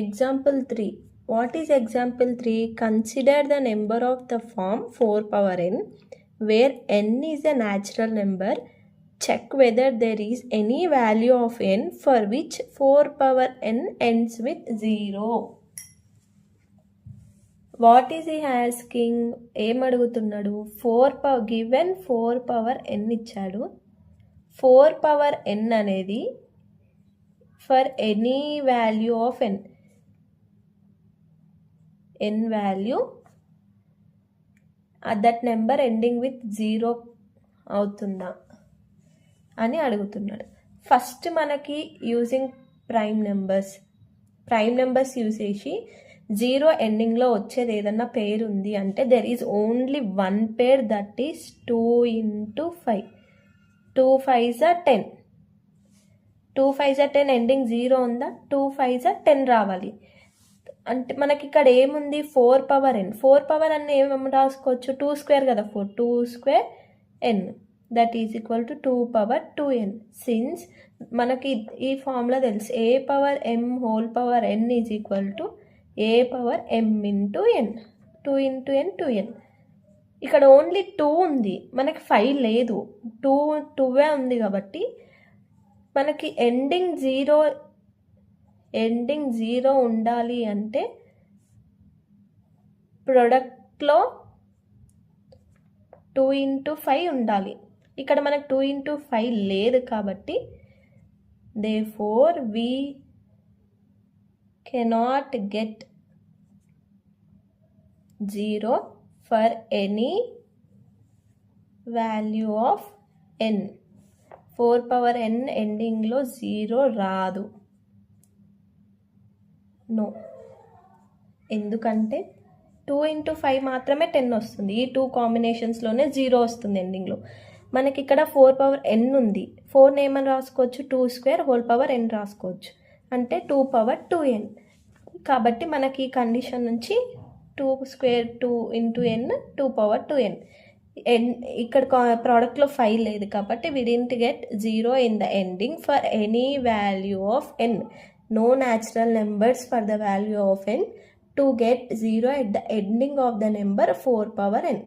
Example 3. What is example 3? Consider the number of the form 4 power n, where n is a natural number. Check whether there is any value of n for which 4 power n ends with 0. What is he asking? ఏం అడుగుతున్నాడు? 4 given 4 power n ఇచ్చాడు. 4 power n అనేది for any value of n value that number ending with 0 అవుతుందా అని అడుగుతున్నాడు. First మనకి using prime numbers use చేసి 0 ఎండింగ్లో వచ్చేది ఏదన్నా పేరు ఉంది అంటే there is only one pair, that is 2 into 5. 2 5s are 10. 2 5s are 10 ending 0 ఉందా? 2 5s are 10 రావాలి. అంటే మనకి ఇక్కడ ఏముంది? 4 power n. 4 power n ఏమేమి రాసుకోవచ్చు? 2 square కదా, 4. 2 square n that is equal to 2 power 2n. Since మనకి ఈ ఫార్ములా తెలుసు, a power m whole power n is equal to a power m into n. 2 into n 2n. ఇక్కడ only 2 ఉంది, మనకి 5 లేదు. 2 ఉంది కాబట్టి మనకి ఎండింగ్ 0 ఉండాలి అంటే ప్రొడక్ట్లో 2 into 5 ఉండాలి. ఇక్కడ మనకు 2 into 5 లేదు కాబట్టి therefore we cannot get 0 for any value of n. 4 power n ఎండింగ్లో 0 రాదు. నో, ఎందుకంటే 2 into 5 మాత్రమే 10 వస్తుంది. ఈ 2 కాంబినేషన్స్లోనే 0 వస్తుంది ఎండింగ్లో. మనకి ఇక్కడ 4 power n ఉంది. 4 ఏమని రాసుకోవచ్చు? 2 square హోల్ పవర్ n రాసుకోవచ్చు, అంటే 2 power 2n. కాబట్టి మనకి ఈ కండిషన్ నుంచి 2 square 2 into n 2 power 2n. ఇక్కడ ప్రోడక్ట్లో 5 లేదు కాబట్టి we didn't get 0 in the ending for any value of n. No natural numbers for the value of n to get 0 at the ending of the number 4 power n.